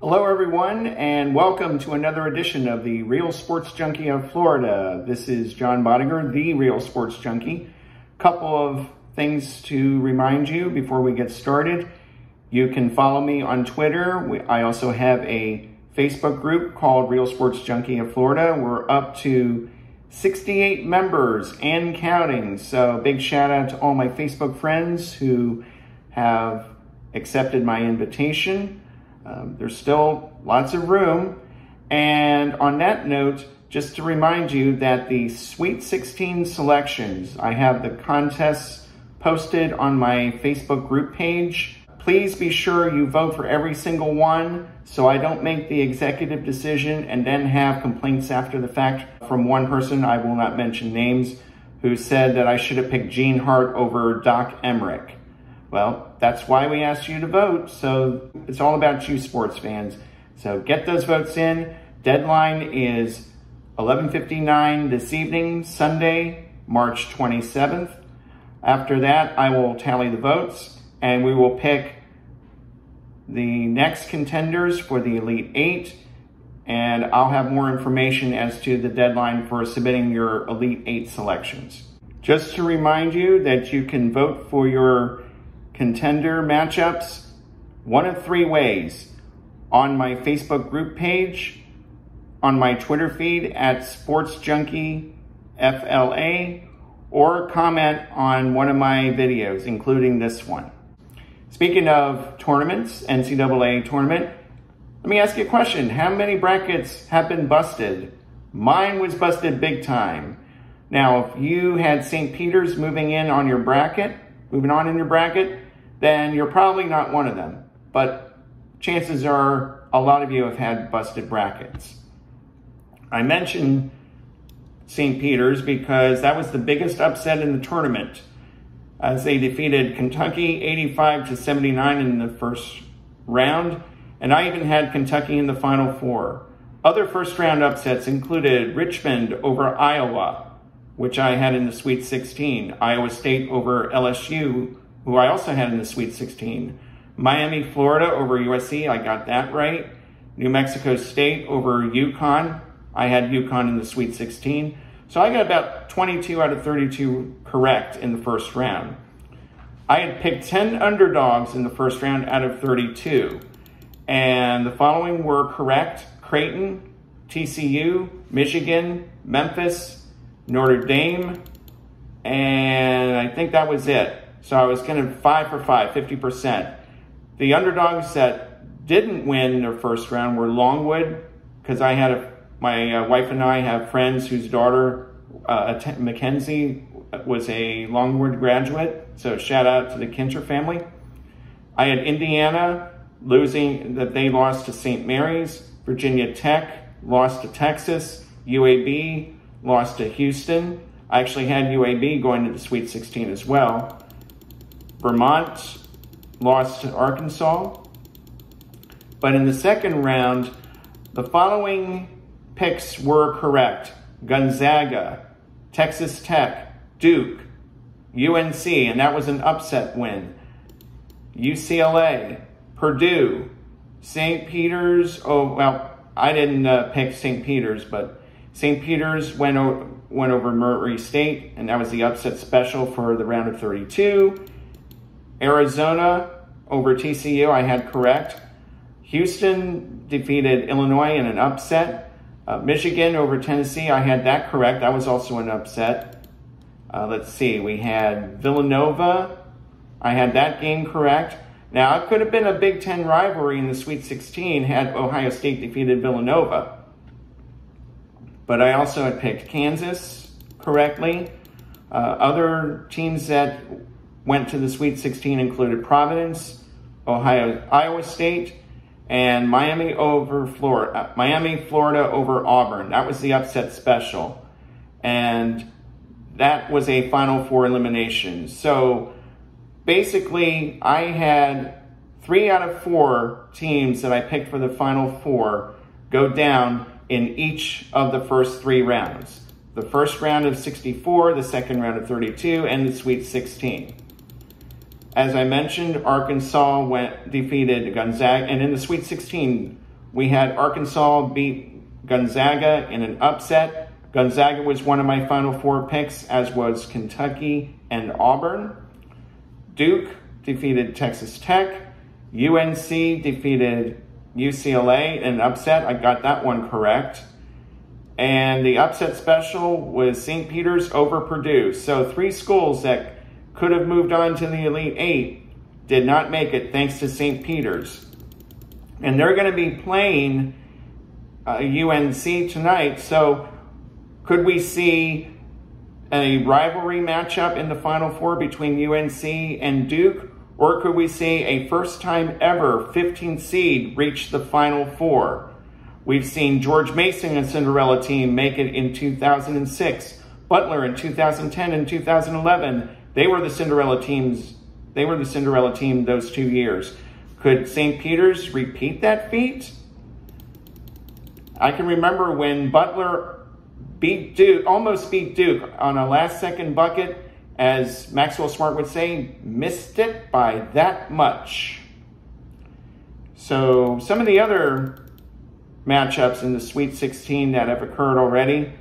Hello everyone, and welcome to another edition of the Real Sports Junkie of Florida. This is John Bodiger, the Real Sports Junkie. Couple of things to remind you before we get started. You can follow me on Twitter. I also have a Facebook group called Real Sports Junkie of Florida. We're up to 68 members and counting. So big shout out to all my Facebook friends who have accepted my invitation. There's still lots of room. And on that note, just to remind you that the Sweet 16 selections, I have the contests posted on my Facebook group page. Please be sure you vote for every single one so I don't make the executive decision and then have complaints after the fact from one person, I will not mention names, who said that I should have picked Gene Hart over Doc Emmerich. Well, that's why we asked you to vote, so it's all about you sports fans. So get those votes in. Deadline is 11:59 this evening, Sunday, March 27th. After that, I will tally the votes, and we will pick the next contenders for the Elite Eight, and I'll have more information as to the deadline for submitting your Elite Eight selections. Just to remind you that you can vote for your contender matchups one of three ways: on my Facebook group page, on my Twitter feed at Sports Junkie FLA, or comment on one of my videos, including this one. Speaking of tournaments, NCAA Tournament, let me ask you a question. How many brackets have been busted? Mine was busted big time. Now, if you had St. Peter's moving on in your bracket, then you're probably not one of them. But chances are a lot of you have had busted brackets. I mentioned St. Peter's because that was the biggest upset in the tournament, as they defeated Kentucky 85-79 in the first round, and I even had Kentucky in the Final Four. Other first round upsets included Richmond over Iowa, which I had in the Sweet 16, Iowa State over LSU, who I also had in the Sweet 16, Miami, Florida over USC, I got that right, New Mexico State over UConn, I had UConn in the Sweet 16, so I got about 22 out of 32 correct in the first round. I had picked 10 underdogs in the first round out of 32. And the following were correct: Creighton, TCU, Michigan, Memphis, Notre Dame, and I think that was it. So I was kind of 5 for 5, 50%. The underdogs that didn't win their first round were Longwood, because I had my wife and I have friends whose daughter, Mackenzie, was a Longwood graduate. So shout out to the Kinter family. I had Indiana losing, that they lost to St. Mary's. Virginia Tech lost to Texas. UAB lost to Houston. I actually had UAB going to the Sweet 16 as well. Vermont lost to Arkansas. But in the second round, the following picks were correct: Gonzaga, Texas Tech, Duke, UNC, and that was an upset win, UCLA, Purdue, St. Peter's. Oh, well, I didn't pick St. Peter's, but St. Peter's went over Murray State, and that was the upset special for the round of 32. Arizona over TCU, I had correct. Houston defeated Illinois in an upset. Michigan over Tennessee, I had that correct. That was also an upset. Let's see, we had Villanova. I had that game correct. Now, it could have been a Big Ten rivalry in the Sweet 16 had Ohio State defeated Villanova. But I also had picked Kansas correctly. Other teams that went to the Sweet 16 included Providence, Iowa State, and Miami, Florida over Auburn. That was the upset special. And that was a Final Four elimination. So basically, I had 3 out of 4 teams that I picked for the Final Four go down in each of the first 3 rounds. The first round of 64, the second round of 32, and the Sweet 16. As I mentioned, Arkansas defeated Gonzaga, and in the Sweet 16, we had Arkansas beat Gonzaga in an upset. Gonzaga was one of my Final Four picks, as was Kentucky and Auburn. Duke defeated Texas Tech. UNC defeated UCLA in an upset. I got that one correct. And the upset special was St. Peter's over Purdue. So 3 schools that could have moved on to the Elite Eight did not make it thanks to St. Peter's. And they're going to be playing UNC tonight. So could we see a rivalry matchup in the Final Four between UNC and Duke? Or could we see a first time ever 15th seed reach the Final Four? We've seen George Mason and Cinderella team make it in 2006. Butler in 2010 and 2011. They were the Cinderella teams. They were the Cinderella team those 2 years. Could St. Peter's repeat that feat? I can remember when Butler beat Duke, almost beat Duke on a last-second bucket, as Maxwell Smart would say, missed it by that much. So some of the other matchups in the Sweet 16 that have occurred already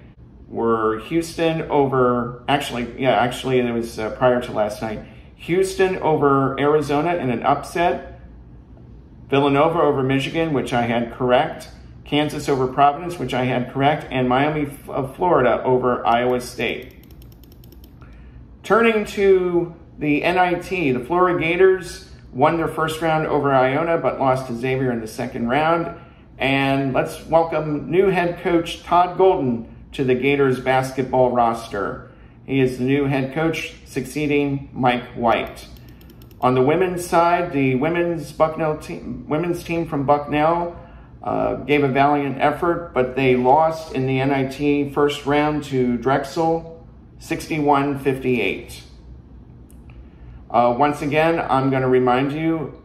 were Houston over, actually it was prior to last night. Houston over Arizona in an upset. Villanova over Michigan, which I had correct. Kansas over Providence, which I had correct. And Miami of Florida over Iowa State. Turning to the NIT, the Florida Gators won their first round over Iona, but lost to Xavier in the second round. And let's welcome new head coach Todd Golden to the Gators basketball roster. He is the new head coach, succeeding Mike White. On the women's side, the women's team from Bucknell gave a valiant effort, but they lost in the NIT first round to Drexel, 61-58. Once again, I'm going to remind you,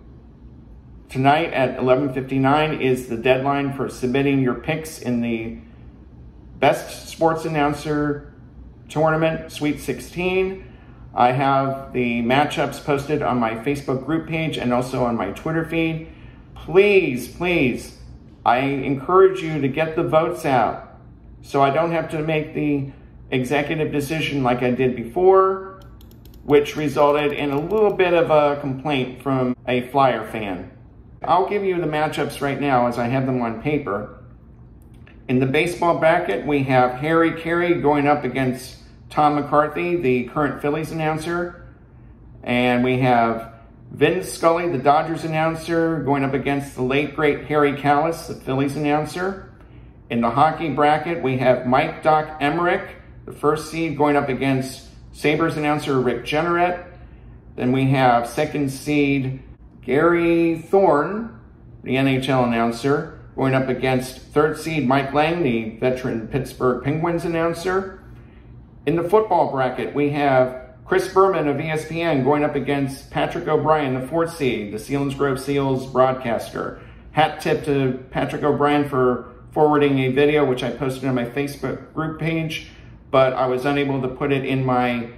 tonight at 11:59 is the deadline for submitting your picks in the Best Sports Announcer Tournament Sweet 16. I have the matchups posted on my Facebook group page and also on my Twitter feed. Please, I encourage you to get the votes out so I don't have to make the executive decision like I did before, which resulted in a little bit of a complaint from a Flyer fan. I'll give you the matchups right now as I have them on paper. In the baseball bracket, we have Harry Carey going up against Tom McCarthy, the current Phillies announcer. And we have Vin Scully, the Dodgers announcer, going up against the late, great Harry Callis, the Phillies announcer. In the hockey bracket, we have Mike Doc Emmerich, the first seed, going up against Sabres announcer Rick Jenneret. Then we have second seed Gary Thorne, the NHL announcer, going up against third seed Mike Lang, the veteran Pittsburgh Penguins announcer. In the football bracket, we have Chris Berman of ESPN going up against Patrick O'Brien, the fourth seed, the Selinsgrove Seals broadcaster. Hat tip to Patrick O'Brien for forwarding a video, which I posted on my Facebook group page, but I was unable to put it in my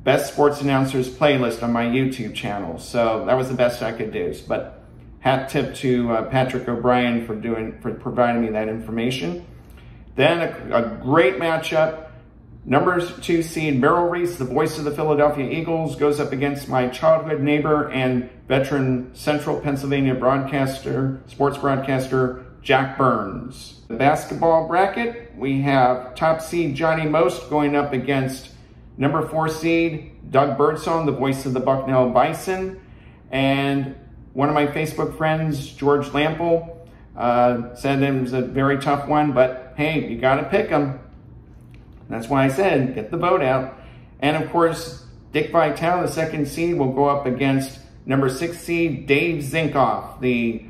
Best Sports Announcers playlist on my YouTube channel. So that was the best I could do. But hat tip to Patrick O'Brien for providing me that information. Then a great matchup. Number 2 seed Merrill Reese, the voice of the Philadelphia Eagles, goes up against my childhood neighbor and veteran Central Pennsylvania sports broadcaster, Jack Burns. The basketball bracket, we have top seed Johnny Most going up against number 4 seed Doug Birdsong, the voice of the Bucknell Bison. And one of my Facebook friends, George Lample, said it was a very tough one, but hey, you got to pick them. That's why I said, get the vote out. And of course, Dick Vitale, the second seed, will go up against number 6 seed Dave Zinkoff, the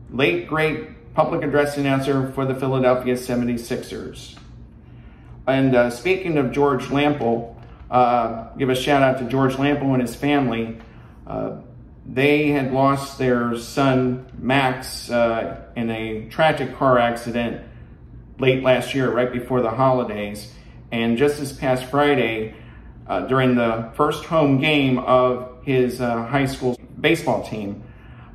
late, great public address announcer for the Philadelphia 76ers. And speaking of George Lample, give a shout out to George Lample and his family. They had lost their son, Max, in a tragic car accident late last year, right before the holidays. And just this past Friday, during the first home game of his high school baseball team,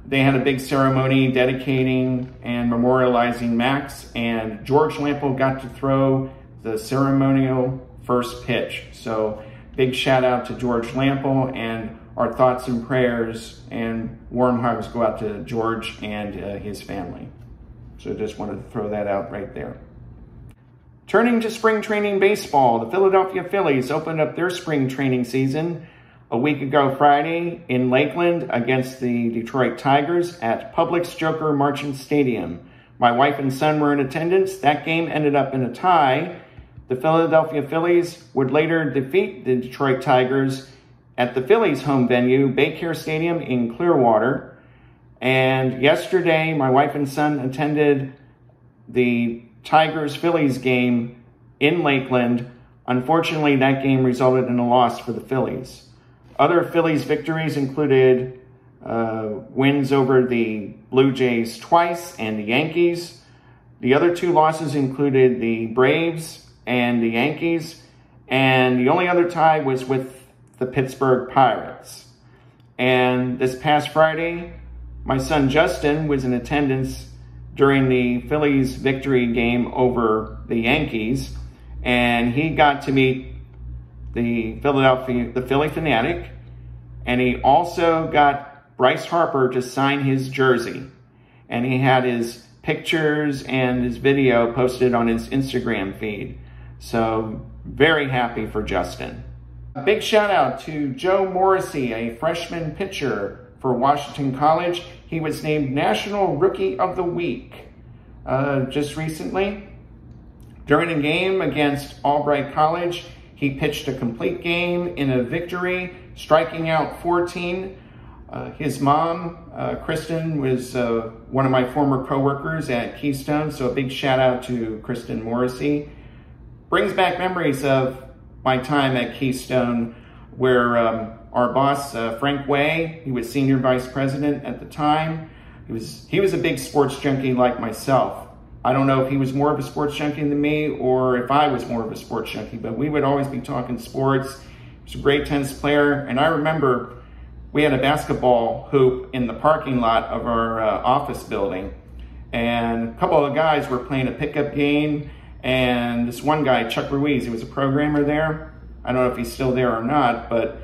they had a big ceremony dedicating and memorializing Max, and George Lample got to throw the ceremonial first pitch. So big shout out to George Lample, and our thoughts and prayers and warm hugs go out to George and his family. So just wanted to throw that out right there. Turning to spring training baseball, the Philadelphia Phillies opened up their spring training season a week ago Friday in Lakeland against the Detroit Tigers at Publix Joker Marchant Stadium. My wife and son were in attendance. That game ended up in a tie. The Philadelphia Phillies would later defeat the Detroit Tigers at the Phillies' home venue, Baycare Stadium in Clearwater. And yesterday, my wife and son attended the Tigers-Phillies game in Lakeland. Unfortunately, that game resulted in a loss for the Phillies. Other Phillies victories included wins over the Blue Jays twice and the Yankees. The other two losses included the Braves and the Yankees. And the only other tie was with the Pittsburgh Pirates. And this past Friday, my son Justin was in attendance during the Phillies victory game over the Yankees, and he got to meet the Philly Fanatic, and he also got Bryce Harper to sign his jersey, and he had his pictures and his video posted on his Instagram feed. So very happy for Justin. A big shout out to Joe Morrissey, a freshman pitcher for Washington College. He was named National Rookie of the Week just recently. During a game against Albright College, he pitched a complete game in a victory, striking out 14. His mom, Kristen, was one of my former coworkers at Keystone, so a big shout out to Kristen Morrissey. Brings back memories of my time at Keystone, where our boss, Frank Way, he was senior vice president at the time. He was a big sports junkie like myself. I don't know if he was more of a sports junkie than me or if I was more of a sports junkie, but we would always be talking sports. He was a great tennis player, and I remember we had a basketball hoop in the parking lot of our office building, and a couple of guys were playing a pickup game, and this one guy, Chuck Ruiz, he was a programmer there. I don't know if he's still there or not, but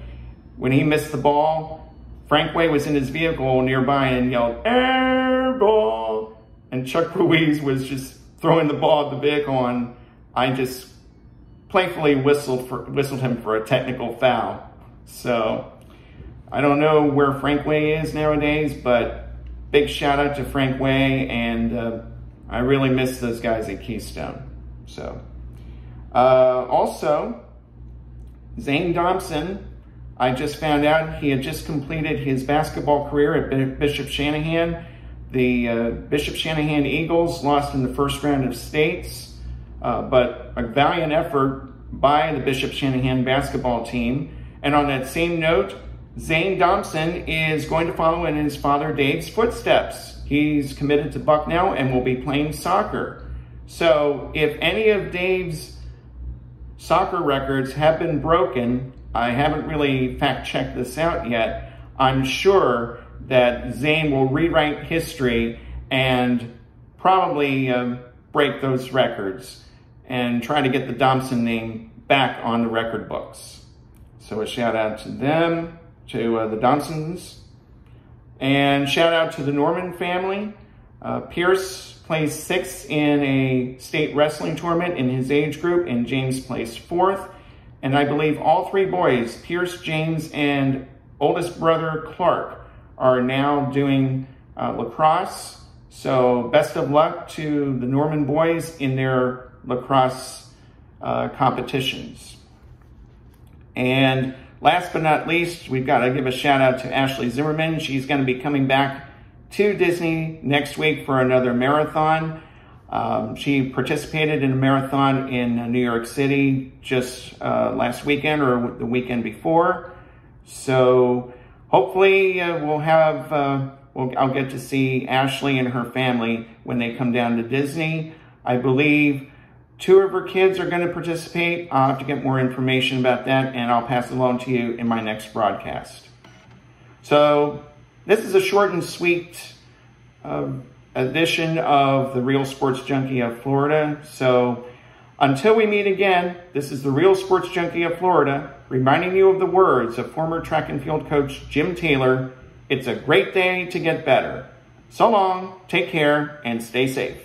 when he missed the ball, Frank Way was in his vehicle nearby and yelled, "Air ball!" And Chuck Ruiz was just throwing the ball at the vehicle, and I just playfully whistled him for a technical foul. So I don't know where Frank Way is nowadays, but big shout out to Frank Way, and I really miss those guys at Keystone. So also, Zane Thompson, I just found out he had just completed his basketball career at Bishop Shanahan. The Bishop Shanahan Eagles lost in the first round of states, but a valiant effort by the Bishop Shanahan basketball team. And on that same note, Zane Thompson is going to follow in his father Dave's footsteps. He's committed to Bucknell and will be playing soccer. So if any of Dave's soccer records have been broken, I haven't really fact-checked this out yet, I'm sure that Zane will rewrite history and probably break those records and try to get the Thompson name back on the record books. So a shout out to them, to the Thompsons, and shout out to the Norman family. Pierce placed 6th in a state wrestling tournament in his age group, and James placed 4th. And I believe all 3 boys, Pierce, James, and oldest brother Clark, are now doing lacrosse. So best of luck to the Norman boys in their lacrosse competitions. And last but not least, we've got to give a shout out to Ashley Zimmerman. She's going to be coming back to Disney next week for another marathon. She participated in a marathon in New York City just last weekend or the weekend before. So hopefully I'll get to see Ashley and her family when they come down to Disney. I believe 2 of her kids are going to participate. I'll have to get more information about that, and I'll pass it along to you in my next broadcast. So This is a short and sweet edition of the Real Sports Junkie of Florida. So until we meet again, this is the Real Sports Junkie of Florida, reminding you of the words of former track and field coach Jim Taylor. It's a great day to get better. So long, take care, and stay safe.